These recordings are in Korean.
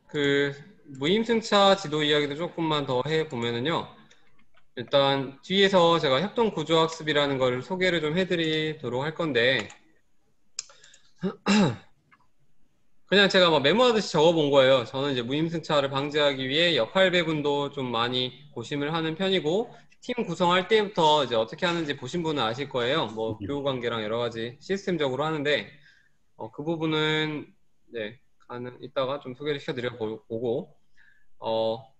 그 무임승차 지도 이야기도 조금만 더 해보면은요. 일단 뒤에서 제가 협동구조학습이라는 걸 소개를 좀 해드리도록 할 건데 그냥 제가 막 메모하듯이 적어본 거예요. 저는 이제 무임승차를 방지하기 위해 역할 배분도 좀 많이 고심을 하는 편이고 팀 구성할 때부터 이제 어떻게 하는지 보신 분은 아실 거예요. 뭐 네. 교우 관계랑 여러 가지 시스템적으로 하는데 그 부분은 네, 이따가 좀 소개를 시켜드려 보고 어,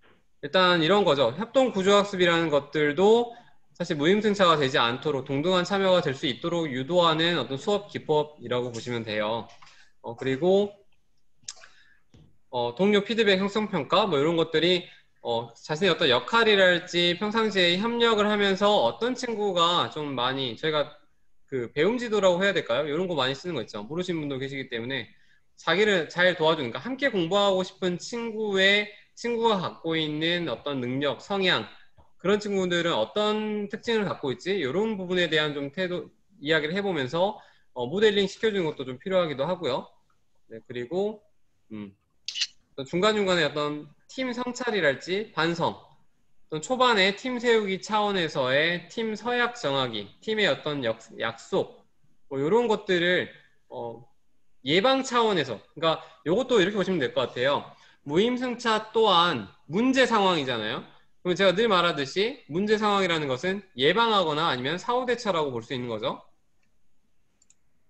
일단 이런 거죠. 협동구조학습이라는 것들도 사실 무임승차가 되지 않도록 동등한 참여가 될 수 있도록 유도하는 어떤 수업 기법이라고 보시면 돼요. 그리고 동료 피드백 형성평가 뭐 이런 것들이 자신의 어떤 역할이랄지 평상시에 협력을 하면서 어떤 친구가 좀 많이 저희가 그 배움 지도라고 해야 될까요? 이런 거 많이 쓰는 거 있죠. 모르시는 분도 계시기 때문에 자기를 잘 도와주니까 함께 공부하고 싶은 친구가 갖고 있는 어떤 능력, 성향 그런 친구들은 어떤 특징을 갖고 있지? 이런 부분에 대한 좀 이야기를 해보면서 모델링 시켜주는 것도 좀 필요하기도 하고요. 네, 그리고 음, 중간중간에 어떤 팀 성찰이랄지 반성, 또 초반에 팀 세우기 차원에서의 팀 서약 정하기, 팀의 어떤 약속, 뭐 이런 것들을 어, 예방 차원에서, 그러니까 이것도 이렇게 보시면 될 것 같아요. 무임승차 또한 문제 상황이잖아요. 그럼 제가 늘 말하듯이 문제 상황이라는 것은 예방하거나 아니면 사후 대처라고 볼 수 있는 거죠.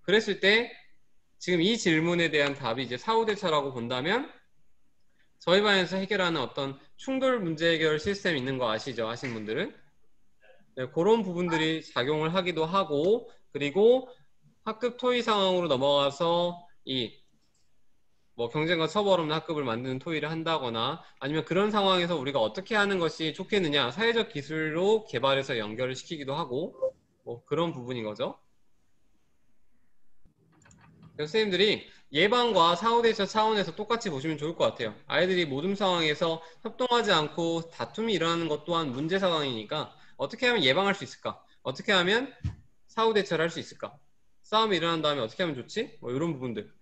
그랬을 때 지금 이 질문에 대한 답이 이제 사후 대처라고 본다면 저희 반에서 해결하는 어떤 충돌 문제 해결 시스템이 있는 거 아시죠? 하신 분들은? 네, 그런 부분들이 작용을 하기도 하고, 그리고 학급 토의 상황으로 넘어가서 뭐 경쟁과 처벌 없는 학급을 만드는 토의를 한다거나 아니면 그런 상황에서 우리가 어떻게 하는 것이 좋겠느냐 사회적 기술로 개발해서 연결을 시키기도 하고 뭐 그런 부분인 거죠. 그래서 선생님들이 예방과 사후 대처 차원에서 똑같이 보시면 좋을 것 같아요. 아이들이 모든 상황에서 협동하지 않고 다툼이 일어나는 것 또한 문제 상황이니까 어떻게 하면 예방할 수 있을까? 어떻게 하면 사후 대처를 할 수 있을까? 싸움이 일어난 다음에 어떻게 하면 좋지? 뭐 이런 부분들.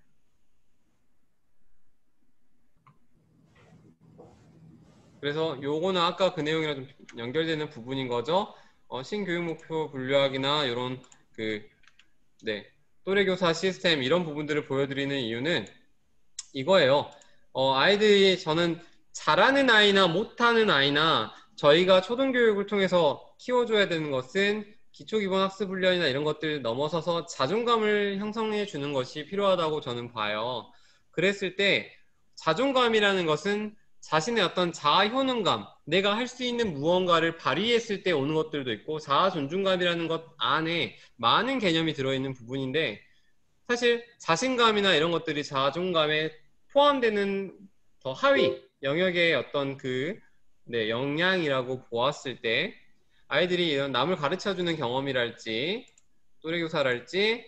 그래서 요거는 아까 그 내용이랑 좀 연결되는 부분인 거죠. 신교육 목표 분류학이나 이런 그, 네, 또래교사 시스템 이런 부분들을 보여드리는 이유는 이거예요. 아이들이 저는 잘하는 아이나 못하는 아이나 저희가 초등교육을 통해서 키워줘야 되는 것은 기초기본학습훈련이나 이런 것들 넘어서서 자존감을 형성해 주는 것이 필요하다고 저는 봐요. 그랬을 때 자존감이라는 것은 자신의 어떤 자아 효능감, 내가 할 수 있는 무언가를 발휘했을 때 오는 것들도 있고 자아 존중감이라는 것 안에 많은 개념이 들어있는 부분인데 사실 자신감이나 이런 것들이 자존감에 포함되는 더 하위 영역의 어떤 네, 역량이라고 보았을 때 아이들이 이런 남을 가르쳐주는 경험이랄지 또래교사랄지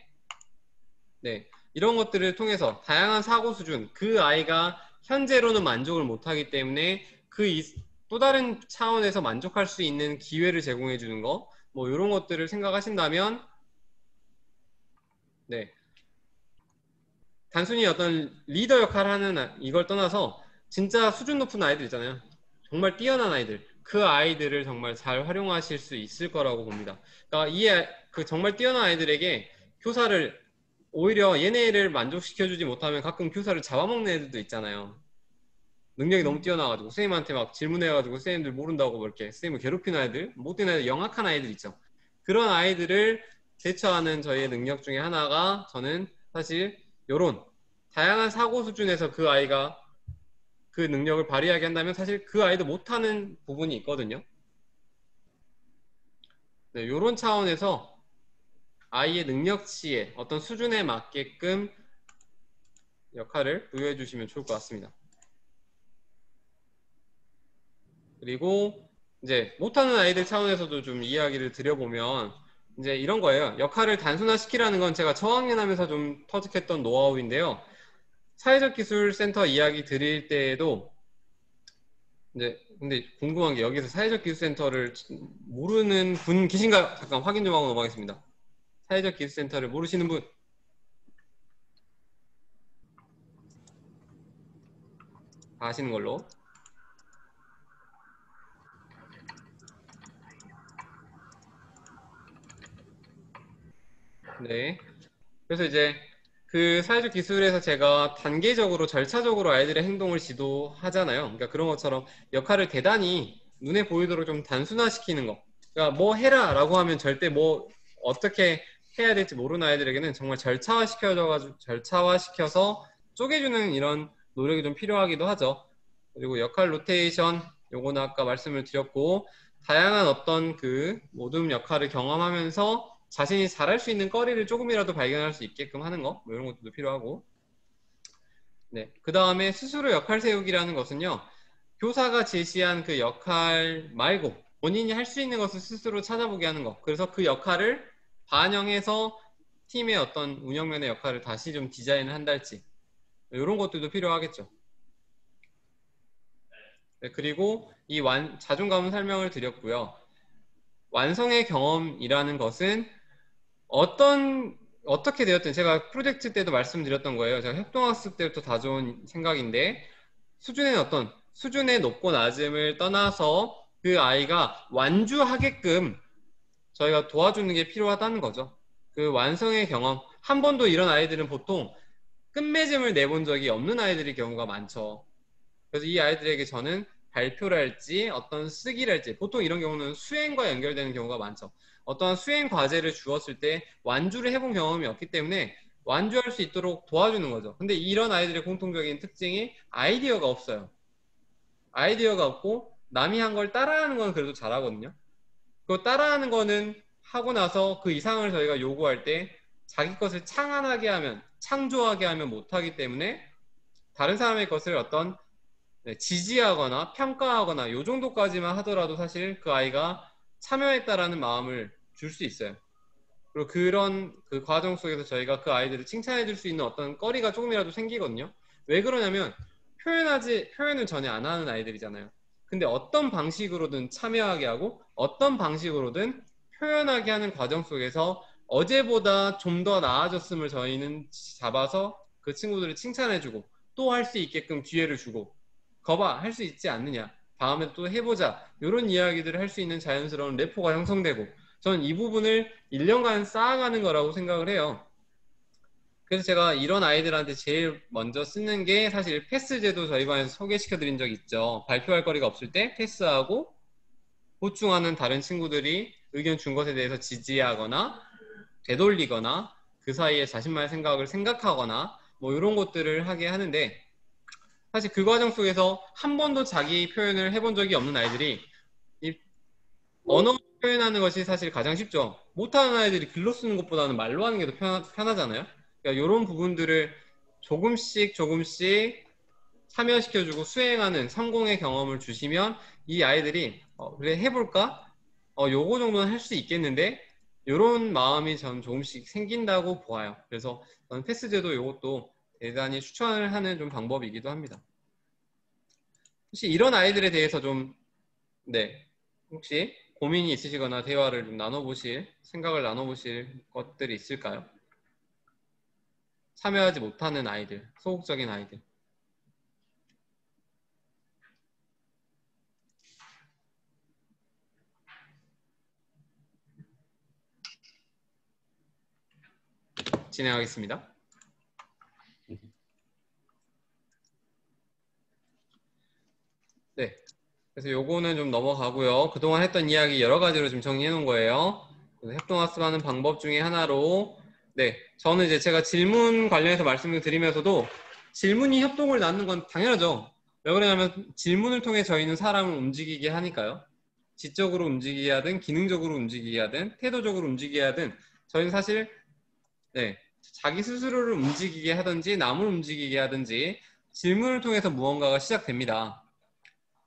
네, 이런 것들을 통해서 다양한 사고 수준 그 아이가 현재로는 만족을 못하기 때문에 또 다른 차원에서 만족할 수 있는 기회를 제공해 주는 거 뭐 이런 것들을 생각하신다면 네, 단순히 어떤 리더 역할을 하는 이걸 떠나서 진짜 수준 높은 아이들 있잖아요. 정말 뛰어난 아이들. 그 아이들을 정말 잘 활용하실 수 있을 거라고 봅니다. 그러니까 그 정말 뛰어난 아이들에게 교사를 오히려 얘네를 만족시켜주지 못하면 가끔 교사를 잡아먹는 애들도 있잖아요. 능력이 너무 뛰어나가지고 선생님한테 막 질문해가지고 선생님들 모른다고 뭐 이렇게 선생님을 괴롭히는 아이들, 못된 아이들, 영악한 아이들 있죠. 그런 아이들을 대처하는 저희의 능력 중에 하나가 저는 사실 요런 다양한 사고 수준에서 그 아이가 그 능력을 발휘하게 한다면 사실 그 아이도 못하는 부분이 있거든요. 네, 요런 차원에서 아이의 능력치에 어떤 수준에 맞게끔 역할을 부여해 주시면 좋을 것 같습니다. 그리고 이제 못하는 아이들 차원에서도 좀 이야기를 드려보면 이제 이런 거예요. 역할을 단순화시키라는 건 제가 저학년 하면서 좀 터득했던 노하우인데요. 사회적 기술 센터 이야기 드릴 때에도 이제 근데 궁금한 게 여기서 사회적 기술 센터를 모르는 분 계신가요? 잠깐 확인 좀 하고 넘어가겠습니다. 사회적 기술 센터를 모르시는 분? 다 하시는 걸로. 네. 그래서 이제 그 사회적 기술에서 제가 단계적으로 절차적으로 아이들의 행동을 지도하잖아요. 그러니까 그런 것처럼 역할을 대단히 눈에 보이도록 좀 단순화시키는 거. 그러니까 뭐 해라라고 하면 절대 뭐 어떻게 해야 될지 모르는 아이들에게는 정말 절차화시켜서 쪼개주는 이런 노력이 좀 필요하기도 하죠. 그리고 역할 로테이션 요거는 아까 말씀을 드렸고 다양한 어떤 그 모든 역할을 경험하면서 자신이 잘할 수 있는 거리를 조금이라도 발견할 수 있게끔 하는 거, 뭐 이런 것도 필요하고. 네. 그 다음에 스스로 역할 세우기라는 것은요, 교사가 제시한 그 역할 말고 본인이 할 수 있는 것을 스스로 찾아보게 하는 거. 그래서 그 역할을 반영해서 팀의 어떤 운영면의 역할을 다시 좀 디자인을 한달지, 이런 것들도 필요하겠죠. 네, 그리고 이 자존감은 설명을 드렸고요. 완성의 경험이라는 것은 어떻게 되었든 제가 프로젝트 때도 말씀드렸던 거예요. 제가 협동학습 때부터 다져온 생각인데 수준의 높고 낮음을 떠나서 그 아이가 완주하게끔 저희가 도와주는 게 필요하다는 거죠. 그 완성의 경험. 한 번도 이런 아이들은 보통 끝맺음을 내본 적이 없는 아이들의 경우가 많죠. 그래서 이 아이들에게 저는 발표랄지 어떤 쓰기랄지 보통 이런 경우는 수행과 연결되는 경우가 많죠. 어떠한 수행 과제를 주었을 때 완주를 해본 경험이 없기 때문에 완주할 수 있도록 도와주는 거죠. 근데 이런 아이들의 공통적인 특징이 아이디어가 없어요. 아이디어가 없고 남이 한 걸 따라하는 건 그래도 잘하거든요. 그 따라하는 거는 하고 나서 그 이상을 저희가 요구할 때 자기 것을 창조하게 하면 못하기 때문에 다른 사람의 것을 어떤 지지하거나 평가하거나 요 정도까지만 하더라도 사실 그 아이가 참여했다라는 마음을 줄 수 있어요. 그리고 그런 그 과정 속에서 저희가 그 아이들을 칭찬해 줄 수 있는 어떤 거리가 조금이라도 생기거든요. 왜 그러냐면 표현을 전혀 안 하는 아이들이잖아요. 근데 어떤 방식으로든 참여하게 하고 어떤 방식으로든 표현하게 하는 과정 속에서 어제보다 좀 더 나아졌음을 저희는 잡아서 그 친구들을 칭찬해주고 또 할 수 있게끔 기회를 주고 거봐 할 수 있지 않느냐 다음에 또 해보자 이런 이야기들을 할 수 있는 자연스러운 래포가 형성되고 저는 이 부분을 1년간 쌓아가는 거라고 생각을 해요. 그래서 제가 이런 아이들한테 제일 먼저 쓰는 게 사실 패스 제도 저희 반에서 소개시켜 드린 적 있죠. 발표할 거리가 없을 때 패스하고 보충하는 다른 친구들이 의견 준 것에 대해서 지지하거나 되돌리거나 그 사이에 자신만의 생각을 생각하거나 뭐 이런 것들을 하게 하는데 사실 그 과정 속에서 한 번도 자기 표현을 해본 적이 없는 아이들이 이 언어 표현하는 것이 사실 가장 쉽죠. 못하는 아이들이 글로 쓰는 것보다는 말로 하는 게 더 편하잖아요. 그러니까 이런 부분들을 조금씩 참여시켜주고 수행하는 성공의 경험을 주시면 이 아이들이 그래 해볼까? 요거 정도는 할 수 있겠는데 이런 마음이 전 조금씩 생긴다고 보아요. 그래서 저는 패스제도 이것도 대단히 추천을 하는 좀 방법이기도 합니다. 혹시 이런 아이들에 대해서 좀 네, 혹시 고민이 있으시거나 대화를 좀 생각을 나눠보실 것들이 있을까요? 참여하지 못하는 아이들, 소극적인 아이들. 진행하겠습니다. 네. 그래서 요거는 좀 넘어가고요. 그동안 했던 이야기 여러 가지로 좀 정리해 놓은 거예요. 협동학습하는 방법 중에 하나로 네, 저는 이제 제가 질문 관련해서 말씀을 드리면서도 질문이 협동을 낳는 건 당연하죠. 왜 그러냐면 질문을 통해 저희는 사람을 움직이게 하니까요. 지적으로 움직이게 하든 기능적으로 움직이게 하든 태도적으로 움직이게 하든 저희는 사실 네, 자기 스스로를 움직이게 하든지 남을 움직이게 하든지 질문을 통해서 무언가가 시작됩니다.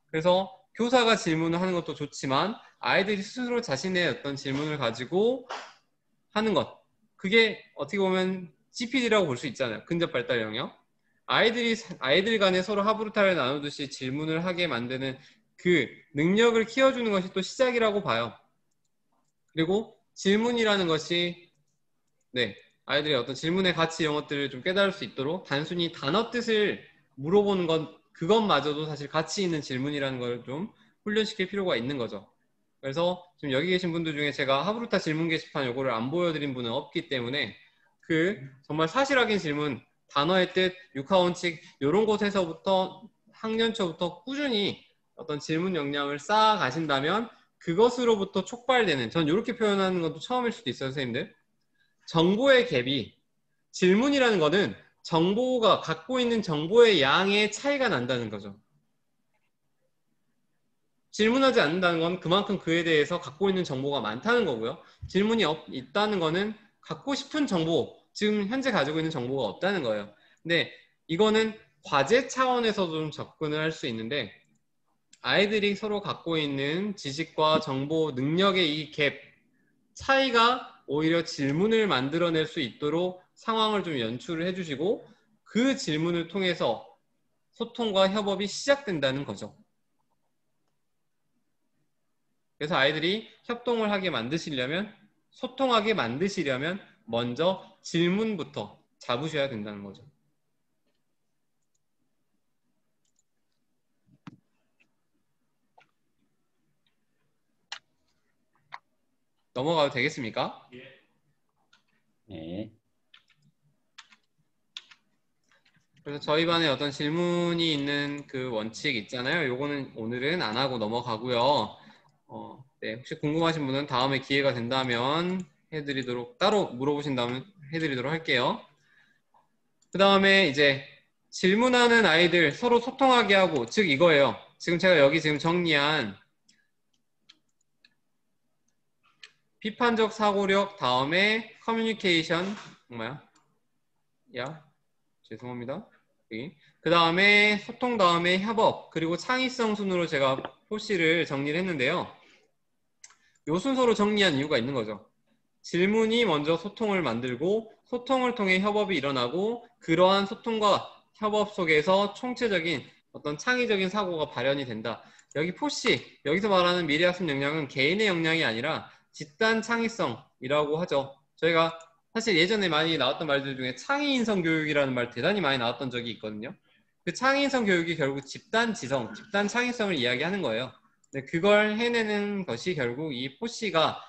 그래서 교사가 질문을 하는 것도 좋지만 아이들이 스스로 자신의 어떤 질문을 가지고 하는 것 그게 어떻게 보면 GPD라고 볼 수 있잖아요. 근접 발달 영역. 아이들 간에 서로 하부르타를 나누듯이 질문을 하게 만드는 그 능력을 키워주는 것이 또 시작이라고 봐요. 그리고 질문이라는 것이 네, 아이들이 어떤 질문의 가치 이런 것들을 좀 깨달을 수 있도록 단순히 단어 뜻을 물어보는 것 그것마저도 사실 가치 있는 질문이라는 걸 좀 훈련시킬 필요가 있는 거죠. 그래서 지금 여기 계신 분들 중에 제가 하브루타 질문 게시판 요거를 안 보여드린 분은 없기 때문에 그 정말 사실 확인 질문, 단어의 뜻, 육하 원칙 이런 곳에서부터 학년 초부터 꾸준히 어떤 질문 역량을 쌓아 가신다면 그것으로부터 촉발되는, 전 이렇게 표현하는 것도 처음일 수도 있어요, 선생님들. 정보의 갭이, 질문이라는 거는 정보가 갖고 있는 정보의 양의 차이가 난다는 거죠. 질문하지 않는다는 건 그만큼 그에 대해서 갖고 있는 정보가 많다는 거고요. 질문이 있다는 거는 갖고 싶은 정보, 지금 현재 가지고 있는 정보가 없다는 거예요. 근데 이거는 과제 차원에서도 좀 접근을 할 수 있는데 아이들이 서로 갖고 있는 지식과 정보, 능력의 이 갭, 차이가 오히려 질문을 만들어낼 수 있도록 상황을 좀 연출을 해주시고 그 질문을 통해서 소통과 협업이 시작된다는 거죠. 그래서 아이들이 협동을 하게 만드시려면, 소통하게 만드시려면 먼저 질문부터 잡으셔야 된다는 거죠. 넘어가도 되겠습니까? 네. 그래서 저희 반에 어떤 질문이 있는 그 원칙 있잖아요. 요거는 오늘은 안 하고 넘어가고요. 네, 혹시 궁금하신 분은 다음에 기회가 된다면 해드리도록, 따로 물어보신다면 해드리도록 할게요. 그 다음에 이제 질문하는 아이들 서로 소통하게 하고, 즉 이거예요. 지금 제가 여기 지금 정리한 비판적 사고력 다음에 커뮤니케이션, 뭐야? 야, 죄송합니다. 그 다음에 소통 다음에 협업, 그리고 창의성 순으로 제가 포시를 정리를 했는데요. 요 순서로 정리한 이유가 있는 거죠. 질문이 먼저 소통을 만들고 소통을 통해 협업이 일어나고 그러한 소통과 협업 속에서 총체적인 어떤 창의적인 사고가 발현이 된다. 여기 포시, 여기서 말하는 미래학습 역량은 개인의 역량이 아니라 집단 창의성이라고 하죠. 저희가 사실 예전에 많이 나왔던 말들 중에 창의인성 교육이라는 말 대단히 많이 나왔던 적이 있거든요. 그 창의인성 교육이 결국 집단 지성, 집단 창의성을 이야기하는 거예요. 근데 그걸 해내는 것이 결국 이 포시가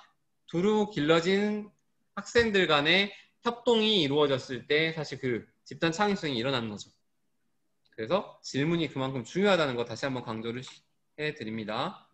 두루 길러진 학생들 간의 협동이 이루어졌을 때 사실 그 집단 창의성이 일어나는 거죠. 그래서 질문이 그만큼 중요하다는 거 다시 한번 강조를 해드립니다.